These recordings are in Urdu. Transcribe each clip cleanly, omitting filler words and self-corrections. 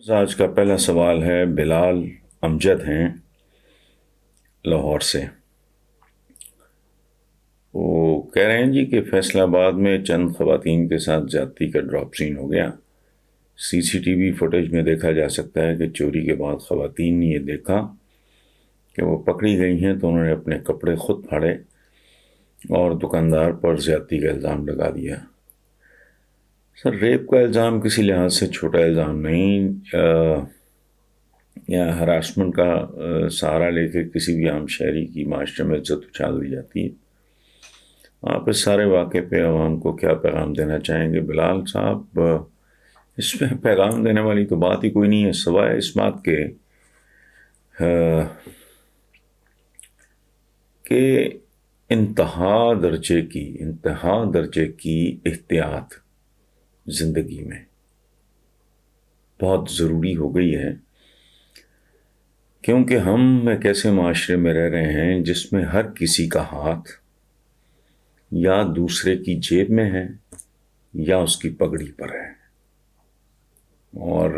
آج کا پہلا سوال ہے، بلال امجد ہیں لاہور سے۔ وہ کہہ رہے ہیں جی کہ فیصل آباد میں چند خواتین کے ساتھ زیادتی کا ڈراپ سین ہو گیا۔ سی سی ٹی وی فوٹیج میں دیکھا جا سکتا ہے کہ چوری کے بعد خواتین نے یہ دیکھا کہ وہ پکڑی گئی ہیں تو انہوں نے اپنے کپڑے خود پھاڑے اور دکاندار پر زیادتی کا الزام لگا دیا۔ سر، ریپ کا الزام کسی لحاظ سے چھوٹا الزام نہیں، یا ہراسمنٹ کا سہارا لے کے کسی بھی عام شہری کی معاشرے میں عزت اچھال دی جاتی ہے۔ آپ اس سارے واقعے پہ عوام کو کیا پیغام دینا چاہیں گے؟ بلال صاحب، اس میں پیغام دینے والی تو بات ہی کوئی نہیں ہے، سوائے اس بات کے کہ انتہا درجے کی احتیاط زندگی میں بہت ضروری ہو گئی ہے، کیونکہ ہم ایک ایسے معاشرے میں رہ رہے ہیں جس میں ہر کسی کا ہاتھ یا دوسرے کی جیب میں ہے یا اس کی پگڑی پر ہے۔ اور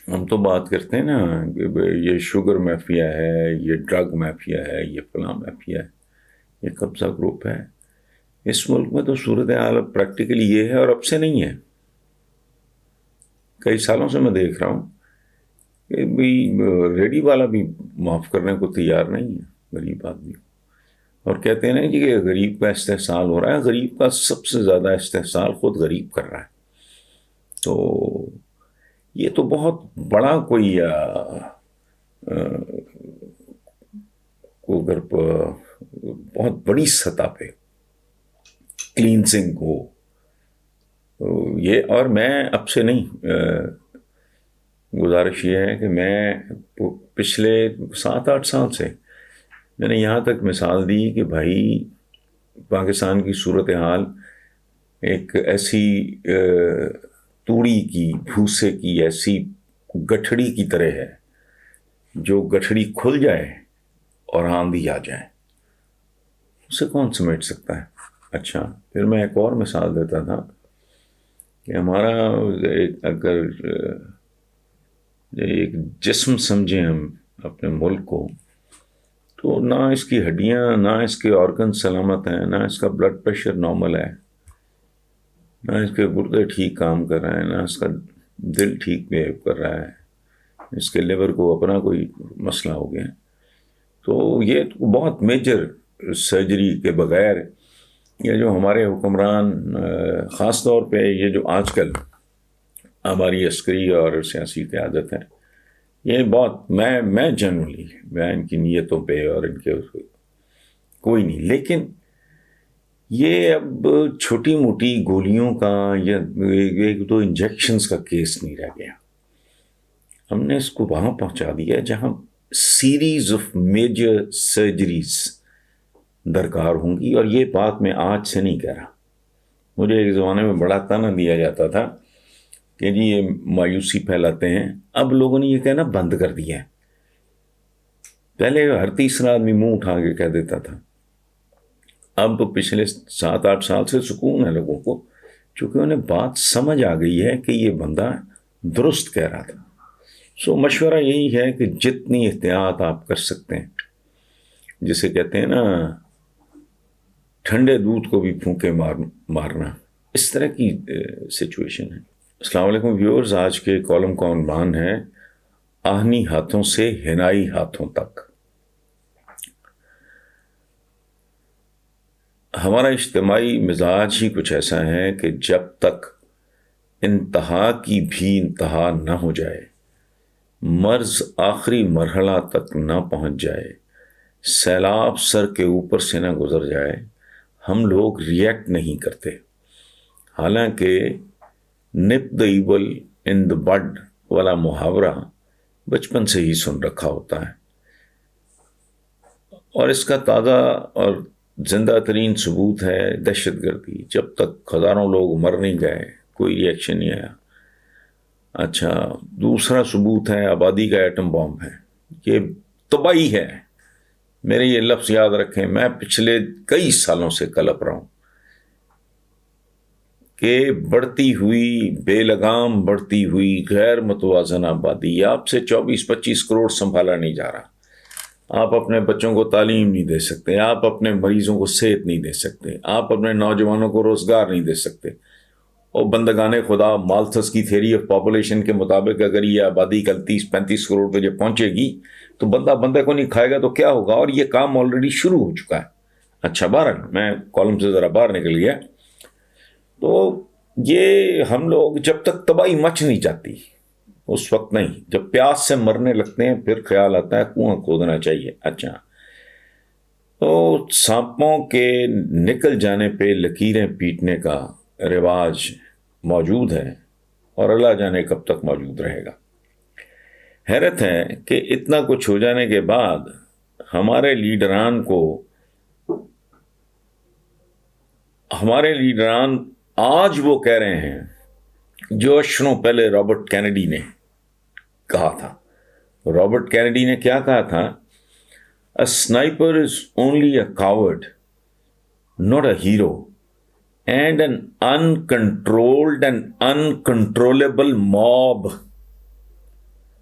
ہم تو بات کرتے ہیں نا کہ یہ شوگر مافیا ہے، یہ ڈرگ مافیا ہے، یہ فلاں مافیا ہے، یہ قبضہ گروپ ہے۔ اس ملک میں تو صورتحال پریکٹیکلی یہ ہے، اور اب سے نہیں ہے، کئی سالوں سے میں دیکھ رہا ہوں کہ ریڈی والا بھی معاف کرنے کو تیار نہیں ہے غریب آدمی کو، اور کہتے ہیں نا جی کہ غریب کا استحصال ہو رہا ہے۔ غریب کا سب سے زیادہ استحصال خود غریب کر رہا ہے۔ تو یہ تو بہت بڑا کوئی اگر بہت بڑی سطح پہ کلینزنگ ہو یہ، اور میں اب سے نہیں، گزارش یہ ہے کہ میں پچھلے 7-8 سال سے میں نے یہاں تک مثال دی کہ بھائی پاکستان کی صورتحال ایک ایسی توڑی کی بھوسے کی ایسی گٹھڑی کی طرح ہے، جو گٹھڑی کھل جائے اور آندھی آ جائے اسے کون سمیٹ سکتا ہے۔ اچھا، پھر میں ایک اور مثال دیتا تھا کہ ہمارا اگر ایک جسم سمجھیں ہم اپنے ملک کو، تو نہ اس کی ہڈیاں، نہ اس کے آرگن سلامت ہیں، نہ اس کا بلڈ پریشر نارمل ہے، نہ اس کے گردے ٹھیک کام کر رہے ہیں، نہ اس کا دل ٹھیک بیہیو کر رہا ہے، اس کے لیور کو اپنا کوئی مسئلہ ہو گیا۔ تو یہ بہت میجر سرجری کے بغیر یہ جو ہمارے حکمران، خاص طور پہ یہ جو آج کل ہماری عسکری اور سیاسی قیادت ہے، یہ بہت میں جنرلی میں ان کی نیتوں پہ اور ان کے کوئی نہیں، لیکن یہ اب چھوٹی موٹی گولیوں کا یا ایک دو انجیکشنز کا کیس نہیں رہ گیا۔ ہم نے اس کو وہاں پہنچا دیا جہاں سیریز آف میجر سرجریز درکار ہوں گی، اور یہ بات میں آج سے نہیں کہہ رہا۔ مجھے ایک زمانے میں بڑا طعنہ دیا جاتا تھا کہ جی یہ مایوسی پھیلاتے ہیں، اب لوگوں نے یہ کہنا بند کر دیا ہے۔ پہلے ہر تیسرا آدمی منہ اٹھا کے کہہ دیتا تھا، اب پچھلے 7-8 سال سے سکون ہے لوگوں کو، چونکہ انہیں بات سمجھ آ گئی ہے کہ یہ بندہ درست کہہ رہا تھا۔ سو مشورہ یہی ہے کہ جتنی احتیاط آپ کر سکتے ہیں، جسے کہتے ہیں نا ٹھنڈے دودھ کو بھی پھونکے مارنا، اس طرح کی سچویشن ہے۔ السلام علیکم ویورز، آج کے کالم کا عنوان ہے آہنی ہاتھوں سے ہنائی ہاتھوں تک۔ ہمارا اجتماعی مزاج ہی کچھ ایسا ہے کہ جب تک انتہا کی بھی انتہا نہ ہو جائے، مرض آخری مرحلہ تک نہ پہنچ جائے، سیلاب سر کے اوپر سے نہ گزر جائے، ہم لوگ ریئیکٹ نہیں کرتے۔ حالانکہ نپ دا ایول ان دا بڈ والا محاورہ بچپن سے ہی سن رکھا ہوتا ہے، اور اس کا تازہ اور زندہ ترین ثبوت ہے دہشت گردی۔ جب تک ہزاروں لوگ مر نہیں گئے کوئی ری ایکشن نہیں آیا۔ اچھا، دوسرا ثبوت ہے آبادی کا ایٹم بام ہے، یہ تباہی ہے۔ میرے یہ لفظ یاد رکھیں، میں پچھلے کئی سالوں سے کلپ رہا ہوں کہ بڑھتی ہوئی بے لگام بڑھتی ہوئی غیر متوازن آبادی، آپ سے 24-25 کروڑ سنبھالا نہیں جا رہا، آپ اپنے بچوں کو تعلیم نہیں دے سکتے، آپ اپنے مریضوں کو صحت نہیں دے سکتے، آپ اپنے نوجوانوں کو روزگار نہیں دے سکتے، اور بندگان خدا مالتھس کی تھیوری آف پاپولیشن کے مطابق اگر یہ آبادی کل 30-35 کروڑ پہ جب پہنچے گی تو بندے کو نہیں کھائے گا تو کیا ہوگا، اور یہ کام آلریڈی شروع ہو چکا ہے۔ اچھا بہرحال میں کالم سے ذرا باہر نکل گیا۔ تو یہ ہم لوگ جب تک تباہی مچ نہیں جاتی اس وقت نہیں، جب پیاس سے مرنے لگتے ہیں پھر خیال آتا ہے کنواں کھودنا چاہیے۔ اچھا، تو سانپوں کے نکل جانے پہ لکیریں پیٹنے کا رواج موجود ہے، اور اللہ جانے کب تک موجود رہے گا۔ حیرت ہے کہ اتنا کچھ ہو جانے کے بعد ہمارے لیڈران آج وہ کہہ رہے ہیں جو اشروں پہلے رابرٹ کینیڈی نے کہا تھا۔ رابرٹ کینیڈی نے کیا کہا تھا؟ A sniper is only a coward, not a hero, and an uncontrolled and uncontrollable mob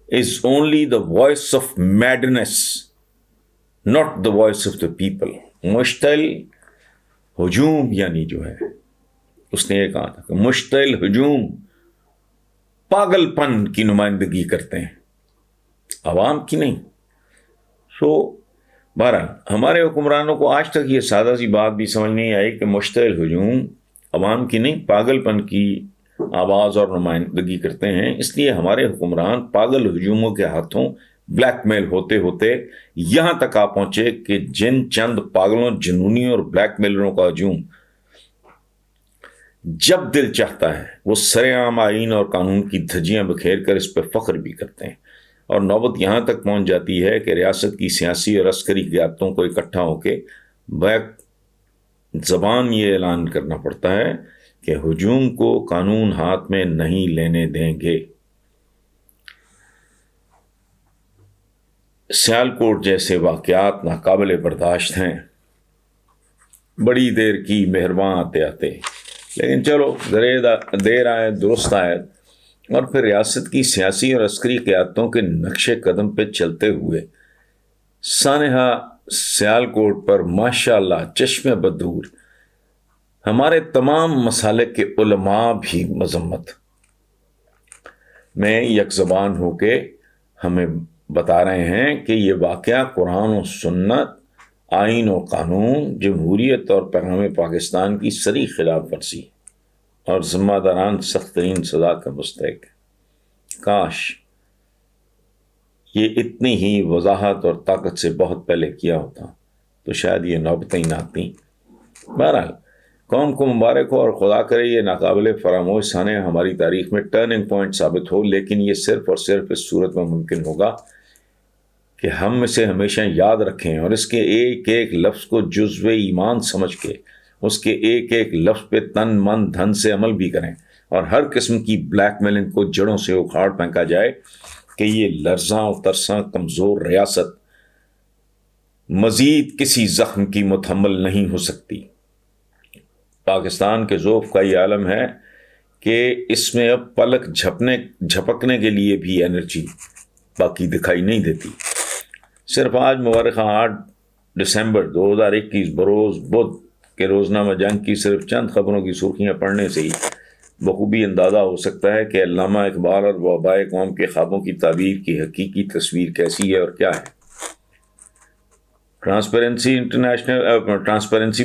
is only the voice of madness, not the voice of the people. مشتعل ہجوم یعنی جو ہے، اس نے یہ کہا تھا کہ مشتعل ہجوم پاگل پن کی نمائندگی کرتے ہیں، عوام کی نہیں۔ بہرحال ہمارے حکمرانوں کو آج تک یہ سادہ سی بات بھی سمجھ نہیں آئی کہ مشتعل ہجوم عوام کی نہیں، پاگل پن کی آواز اور نمائندگی کرتے ہیں۔ اس لیے ہمارے حکمران پاگل ہجوموں کے ہاتھوں بلیک میل ہوتے ہوتے یہاں تک آ پہنچے کہ جن چند پاگلوں، جنونیوں اور بلیک میلروں کا ہجوم جب دل چاہتا ہے وہ سر عام آئین اور قانون کی دھجیاں بکھیر کر اس پہ فخر بھی کرتے ہیں، اور نوبت یہاں تک پہنچ جاتی ہے کہ ریاست کی سیاسی اور عسکری قیادتوں کو اکٹھا ہو کے بیک زبان یہ اعلان کرنا پڑتا ہے کہ ہجوم کو قانون ہاتھ میں نہیں لینے دیں گے۔ سیالکوٹ جیسے واقعات ناقابل برداشت ہیں، بڑی دیر کی مہرباں آتے آتے، لیکن چلو دیر آئے درست آئے۔ اور پھر ریاست کی سیاسی اور عسکری قیادتوں کے نقش قدم پہ چلتے ہوئے سانحہ سیالکوٹ پر ماشاءاللہ چشم بدور ہمارے تمام مسالک کے علماء بھی مذمت میں یک زبان ہو کے ہمیں بتا رہے ہیں کہ یہ واقعہ قرآن و سنت، آئین و قانون، جمہوریت اور پیغام پاکستان کی صریح خلاف ورزی اور ذمہ داران سخت ترین سزا کا مستحق ہے۔ کاش یہ اتنی ہی وضاحت اور طاقت سے بہت پہلے کیا ہوتا تو شاید یہ نوبتیں نہ آتیں۔ بہرحال قوم کو مبارک ہو، اور خدا کرے یہ ناقابل فراموش سانحہ ہماری تاریخ میں ٹرننگ پوائنٹ ثابت ہو، لیکن یہ صرف اور صرف اس صورت میں ممکن ہوگا کہ ہم اسے ہمیشہ یاد رکھیں اور اس کے ایک ایک لفظ کو جزو ایمان سمجھ کے اس کے ایک ایک لفظ پہ تن من دھن سے عمل بھی کریں، اور ہر قسم کی بلیک میلنگ کو جڑوں سے اکھاڑ پھینکا جائے کہ یہ لرزاں و ترساں کمزور ریاست مزید کسی زخم کی متحمل نہیں ہو سکتی۔ پاکستان کے ذوف کا یہ عالم ہے کہ اس میں اب پلک جھپکنے کے لیے بھی انرجی باقی دکھائی نہیں دیتی۔ صرف آج مورخہ 8 دسمبر 2021 بروز بدھ کے روزنامہ جنگ کی صرف چند خبروں کی سرخیاں پڑھنے سے ہی بخوبی اندازہ ہو سکتا ہے کہ علامہ اقبال اور وبائے قوم کے خوابوں کی تعبیر کی حقیقی تصویر کیسی ہے اور کیا ہے۔ ٹرانسپیرنسی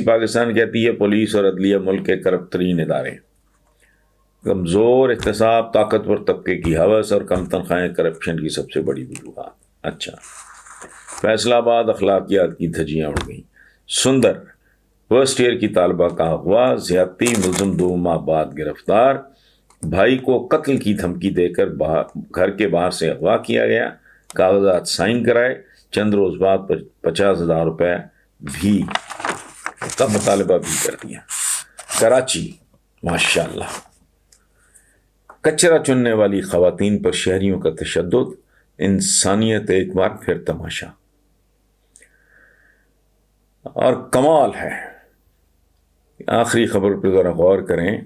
پاکستان کہتی ہے پولیس اور عدلیہ ملک کے کرپٹ ترین ادارے، کمزور احتساب، طاقتور طبقے کی ہوس اور کم تنخواہیں کرپشن کی سب سے بڑی وجوہات۔ اچھا، فیصلہ آباد اخلاقیات کی دھجیاں اڑ گئیں۔ سندر فرسٹ ایئر کی طالبہ کا اغوا، زیادتی، ملزم 2 ماہ بعد گرفتار، بھائی کو قتل کی دھمکی دے کر گھر کے باہر سے اغوا کیا گیا، کاغذات سائن کرائے، چند روز بعد 50,000 روپے بھی کا مطالبہ بھی کر دیا۔ کراچی ماشاءاللہ، کچرا چننے والی خواتین پر شہریوں کا تشدد، انسانیت ایک بار پھر تماشا۔ اور کمال ہے، آخری خبر پہ ذرا غور کریں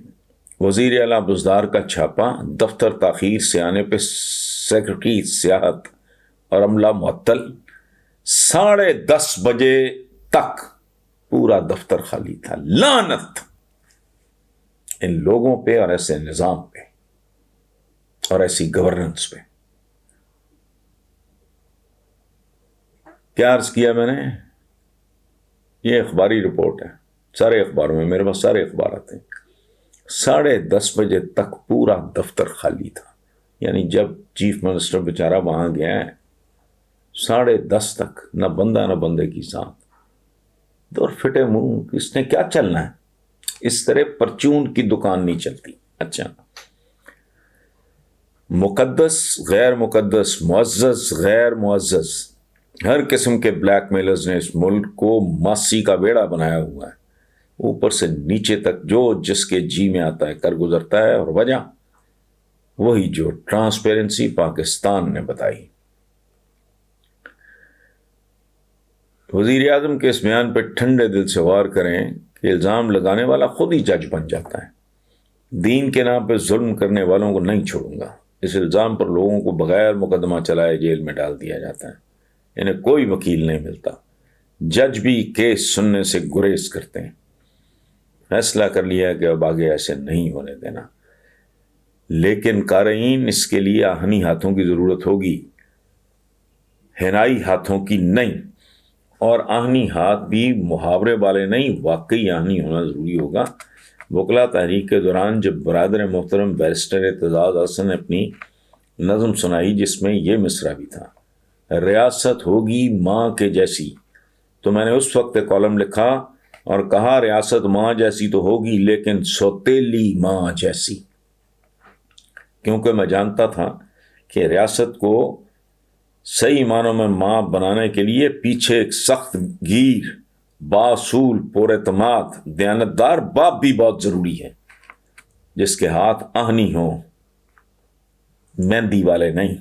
وزیر اعلیٰ بزدار کا چھاپا، دفتر تاخیر سے آنے پہ سیکرٹری سیاحت اور عملہ معطل، 10:30 بجے تک پورا دفتر خالی تھا۔ لعنت ان لوگوں پہ اور ایسے نظام پہ اور ایسی گورننس پہ۔ کیا عرض کیا میں نے؟ یہ اخباری رپورٹ ہے، سارے اخباروں میں، میرے پاس سارے اخبارات ہیں۔ 10:30 بجے تک پورا دفتر خالی تھا، یعنی جب چیف منسٹر بیچارہ وہاں گیا ہے 10:30 تک نہ بندہ نہ بندے کی ساتھ، دور پھٹے منہ، اس نے کیا چلنا ہے؟ اس طرح پرچون کی دکان نہیں چلتی۔ اچھا، مقدس غیر مقدس، معزز غیر معزز، ہر قسم کے بلیک میلرز نے اس ملک کو ماسی کا بیڑا بنایا ہوا ہے، اوپر سے نیچے تک جو جس کے جی میں آتا ہے کر گزرتا ہے، اور وجہ وہی جو ٹرانسپیرنسی پاکستان نے بتائی۔ وزیر اعظم کے اس بیان پہ ٹھنڈے دل سے غور کریں کہ الزام لگانے والا خود ہی جج بن جاتا ہے۔ دین کے نام پہ ظلم کرنے والوں کو نہیں چھوڑوں گا، اس الزام پر لوگوں کو بغیر مقدمہ چلائے جیل میں ڈال دیا جاتا ہے، انہیں کوئی وکیل نہیں ملتا، جج بھی کیس سننے سے گریز کرتے ہیں۔ فیصلہ کر لیا کہ اب آگے ایسے نہیں ہونے دینا، لیکن قارئین اس کے لیے آہنی ہاتھوں کی ضرورت ہوگی، ہنائی ہاتھوں کی نہیں، اور آہنی ہاتھ بھی محاورے والے نہیں، واقعی آہنی ہونا ضروری ہوگا۔ وکلا تحریک کے دوران جب برادر محترم بیرسٹر اعتزاز احسن نے اپنی نظم سنائی جس میں یہ مصرع بھی تھا، ریاست ہوگی ماں کے جیسی، تو میں نے اس وقت ایک کالم لکھا اور کہا ریاست ماں جیسی تو ہوگی لیکن سوتیلی ماں جیسی، کیونکہ میں جانتا تھا کہ ریاست کو صحیح معنوں میں ماں بنانے کے لیے پیچھے ایک سخت گیر، باصول، پر اعتماد، دیانتدار باپ بھی بہت ضروری ہے، جس کے ہاتھ آہنی ہوں، مہندی والے نہیں۔